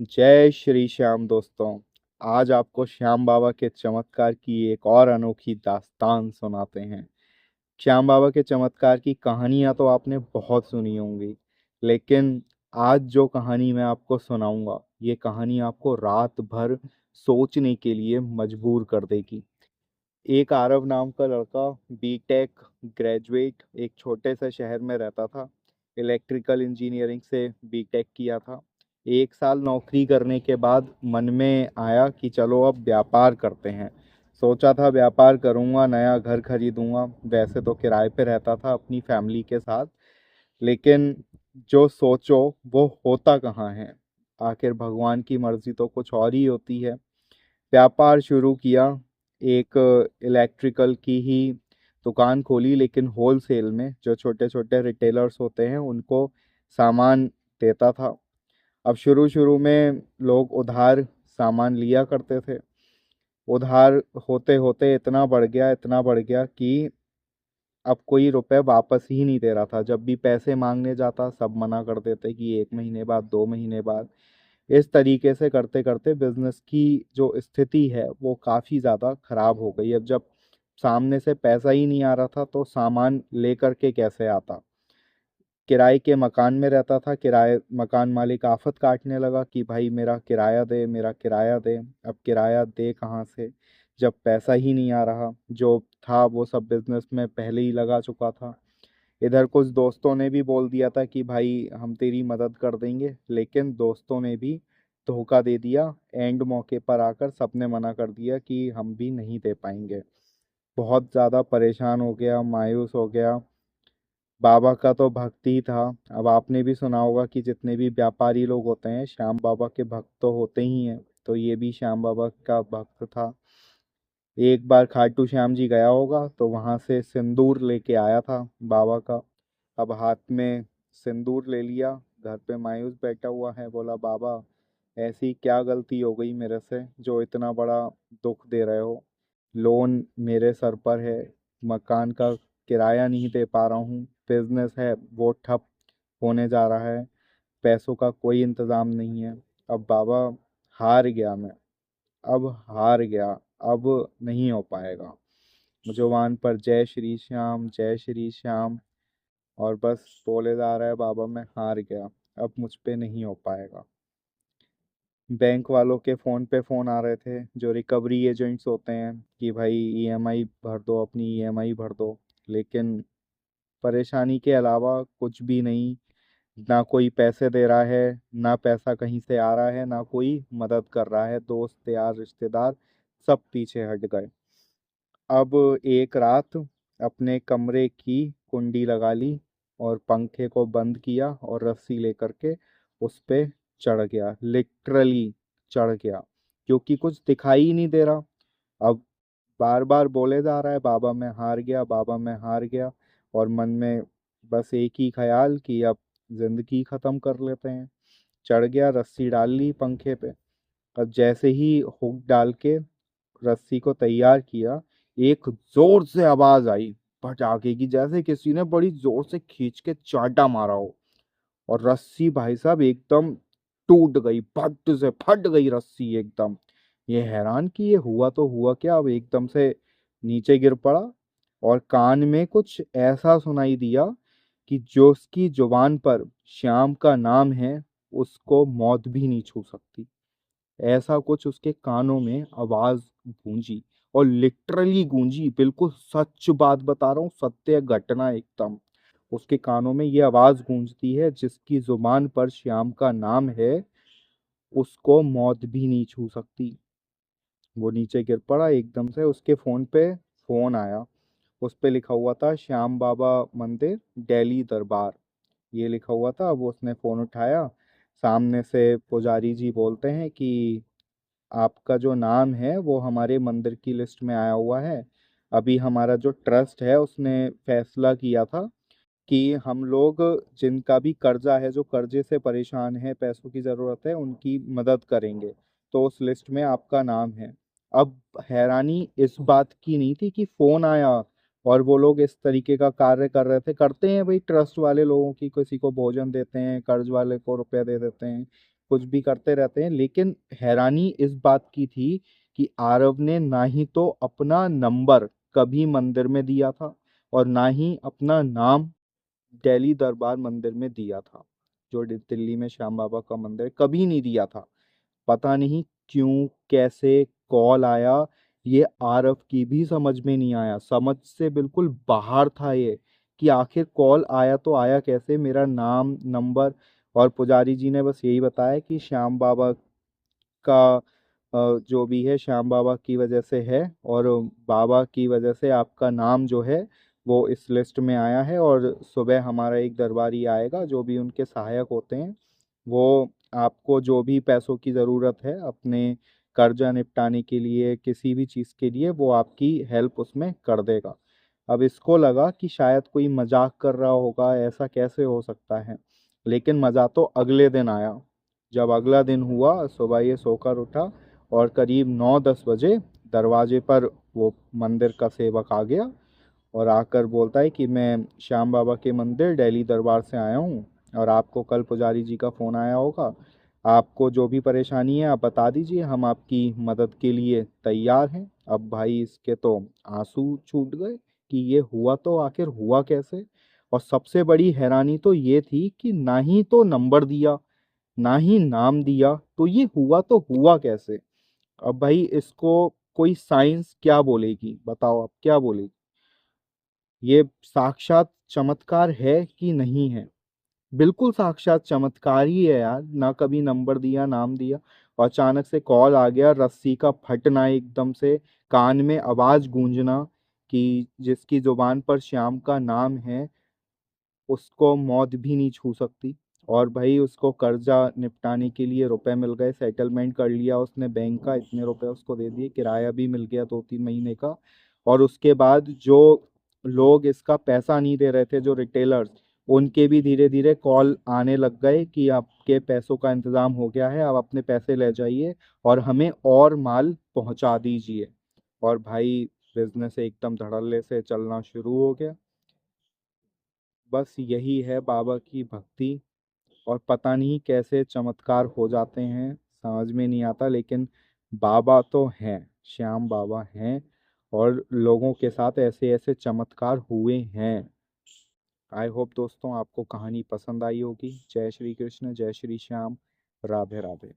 जय श्री श्याम दोस्तों। आज आपको श्याम बाबा के चमत्कार की एक और अनोखी दास्तान सुनाते हैं। श्याम बाबा के चमत्कार की कहानियां तो आपने बहुत सुनी होंगी, लेकिन आज जो कहानी मैं आपको सुनाऊंगा, ये कहानी आपको रात भर सोचने के लिए मजबूर कर देगी। एक आरव नाम का लड़का, बीटेक ग्रेजुएट, एक छोटे से शहर में रहता था। इलेक्ट्रिकल इंजीनियरिंग से बीटेक किया था। 1 साल नौकरी करने के बाद मन में आया कि चलो अब व्यापार करते हैं। सोचा था व्यापार करूंगा, नया घर खरीदूंगा। वैसे तो किराए पे रहता था अपनी फैमिली के साथ, लेकिन जो सोचो वो होता कहाँ है। आखिर भगवान की मर्जी तो कुछ और ही होती है। व्यापार शुरू किया। एक इलेक्ट्रिकल की ही दुकान खोली, लेकिन होलसेल में। जो छोटे छोटे रिटेलर्स होते हैं उनको सामान देता था। अब शुरू शुरू में लोग उधार सामान लिया करते थे। उधार होते होते इतना बढ़ गया कि अब कोई रुपए वापस ही नहीं दे रहा था। जब भी पैसे मांगने जाता सब मना कर देते कि 1 महीने बाद, 2 महीने बाद। इस तरीके से करते करते बिजनेस की जो स्थिति है वो काफ़ी ज़्यादा खराब हो गई। अब जब सामने से पैसा ही नहीं आ रहा था तो सामान लेकर के कैसे आता। किराए के मकान में रहता था। किराए मकान मालिक आफत काटने लगा कि भाई मेरा किराया दे, मेरा किराया दे। अब किराया दे कहाँ से जब पैसा ही नहीं आ रहा। जो था वो सब बिजनेस में पहले ही लगा चुका था। इधर कुछ दोस्तों ने भी बोल दिया था कि भाई हम तेरी मदद कर देंगे, लेकिन दोस्तों ने भी धोखा दे दिया। एंड मौके पर आकर सबने मना कर दिया कि हम भी नहीं दे पाएंगे। बहुत ज़्यादा परेशान हो गया, मायूस हो गया। बाबा का तो भक्त ही था। अब आपने भी सुना होगा कि जितने भी व्यापारी लोग होते हैं श्याम बाबा के भक्त तो होते ही हैं। तो ये भी श्याम बाबा का भक्त था। एक बार खाटू श्याम जी गया होगा तो वहां से सिंदूर लेके आया था बाबा का। अब हाथ में सिंदूर ले लिया, घर पे मायूस बैठा हुआ है। बोला बाबा ऐसी क्या गलती हो गई मेरे से जो इतना बड़ा दुख दे रहे हो। लोन मेरे सर पर है, मकान का किराया नहीं दे पा रहा हूँ, बिजनेस है वो ठप होने जा रहा है, पैसों का कोई इंतज़ाम नहीं है। अब बाबा हार गया मैं, अब हार गया, अब नहीं हो पाएगा। जुबान पर जय श्री श्याम, जय श्री श्याम, और बस बोले जा रहा है बाबा मैं हार गया, अब मुझ पे नहीं हो पाएगा। बैंक वालों के फ़ोन पे फ़ोन आ रहे थे, जो रिकवरी एजेंट्स होते हैं, कि भाई ईएमआई भर दो, अपनी ईएमआई भर दो। लेकिन परेशानी के अलावा कुछ भी नहीं। ना कोई पैसे दे रहा है, ना पैसा कहीं से आ रहा है, ना कोई मदद कर रहा है। दोस्त यार रिश्तेदार सब पीछे हट गए। अब एक रात अपने कमरे की कुंडी लगा ली और पंखे को बंद किया और रस्सी लेकर के उस पे चढ़ गया। लिटरली चढ़ गया, क्योंकि कुछ दिखाई ही नहीं दे रहा। अब बार बार बोले जा रहा है बाबा मैं हार गया, बाबा मैं हार गया। और मन में बस एक ही ख्याल कि अब जिंदगी खत्म कर लेते हैं। चढ़ गया, रस्सी डाल ली पंखे पे। अब जैसे ही हुक डाल के रस्सी को तैयार किया, एक जोर से आवाज आई पटाखे की, जैसे किसी ने बड़ी जोर से खींच के चाटा मारा हो। और रस्सी भाई साहब एकदम टूट गई, फट से फट गई रस्सी एकदम। ये हैरान कि ये हुआ तो हुआ क्या। अब एकदम से नीचे गिर पड़ा और कान में कुछ ऐसा सुनाई दिया कि जो उसकी जुबान पर श्याम का नाम है उसको मौत भी नहीं छू सकती। ऐसा कुछ उसके कानों में आवाज गूंजी, और लिटरली गूंजी। बिल्कुल सच बात बता रहा हूँ, सत्य घटना एकदम। उसके कानों में ये आवाज गूंजती है, जिसकी जुबान पर श्याम का नाम है उसको मौत भी नहीं छू सकती। वो नीचे गिर पड़ा एकदम से। उसके फोन पे फोन आया। उस पे लिखा हुआ था श्याम बाबा मंदिर, दिल्ली दरबार, ये लिखा हुआ था। वो उसने फोन उठाया। सामने से पुजारी जी बोलते हैं कि आपका जो नाम है वो हमारे मंदिर की लिस्ट में आया हुआ है। अभी हमारा जो ट्रस्ट है उसने फैसला किया था कि हम लोग जिनका भी कर्जा है, जो कर्जे से परेशान है, पैसों की ज़रूरत है, उनकी मदद करेंगे। तो उस लिस्ट में आपका नाम है। अब हैरानी इस बात की नहीं थी कि फ़ोन आया और वो लोग इस तरीके का कार्य कर रहे थे। करते हैं भाई ट्रस्ट वाले लोगों की, किसी को भोजन देते हैं, कर्ज वाले को रुपया दे देते हैं, कुछ भी करते रहते हैं। लेकिन हैरानी इस बात की थी कि आरव ने ना ही तो अपना नंबर कभी मंदिर में दिया था और ना ही अपना नाम दिल्ली दरबार मंदिर में दिया था। जो दिल्ली में श्याम बाबा का मंदिर है, कभी नहीं दिया था। पता नहीं क्यों, कैसे कॉल आया, ये आरव की भी समझ में नहीं आया। समझ से बिल्कुल बाहर था ये कि आखिर कॉल आया तो आया कैसे, मेरा नाम नंबर। और पुजारी जी ने बस यही बताया कि श्याम बाबा का जो भी है श्याम बाबा की वजह से है, और बाबा की वजह से आपका नाम जो है वो इस लिस्ट में आया है। और सुबह हमारा एक दरबारी आएगा जो भी उनके सहायक होते हैं, वो आपको जो भी पैसों की ज़रूरत है अपने कर्जा निपटाने के लिए, किसी भी चीज़ के लिए, वो आपकी हेल्प उसमें कर देगा। अब इसको लगा कि शायद कोई मजाक कर रहा होगा, ऐसा कैसे हो सकता है। लेकिन मज़ा तो अगले दिन आया। जब अगला दिन हुआ, सुबह ये सोकर उठा और करीब 9-10 बजे दरवाजे पर वो मंदिर का सेवक आ गया और आकर बोलता है कि मैं श्याम बाबा के मंदिर दिल्ली दरबार से आया हूँ, और आपको कल पुजारी जी का फ़ोन आया होगा। आपको जो भी परेशानी है आप बता दीजिए, हम आपकी मदद के लिए तैयार हैं। अब भाई इसके तो आंसू छूट गए कि ये हुआ तो आखिर हुआ कैसे। और सबसे बड़ी हैरानी तो ये थी कि ना ही तो नंबर दिया, ना ही नाम दिया, तो ये हुआ तो हुआ कैसे। अब भाई इसको कोई साइंस क्या बोलेगी, बताओ आप क्या बोलेगी। ये साक्षात चमत्कार है कि नहीं है। बिल्कुल साक्षात चमत्कार ही है यार। ना कभी नंबर दिया, नाम दिया, और अचानक से कॉल आ गया, रस्सी का फटना, एकदम से कान में आवाज गूंजना कि जिसकी जुबान पर श्याम का नाम है उसको मौत भी नहीं छू सकती। और भाई उसको कर्जा निपटाने के लिए रुपए मिल गए, सेटलमेंट कर लिया उसने बैंक का, इतने रुपए उसको दे दिए, किराया भी मिल गया 2-3 महीने का। और उसके बाद जो लोग इसका पैसा नहीं दे रहे थे, जो रिटेलर्स, उनके भी धीरे धीरे कॉल आने लग गए कि आपके पैसों का इंतजाम हो गया है, आप अपने पैसे ले जाइए और हमें और माल पहुंचा दीजिए। और भाई बिजनेस एकदम धड़ल्ले से चलना शुरू हो गया। बस यही है बाबा की भक्ति। और पता नहीं कैसे चमत्कार हो जाते हैं, समझ में नहीं आता। लेकिन बाबा तो हैं, श्याम बाबा हैं, और लोगों के साथ ऐसे ऐसे चमत्कार हुए हैं। आई होप दोस्तों आपको कहानी पसंद आई होगी। जय श्री कृष्ण, जय श्री श्याम, राधे राधे।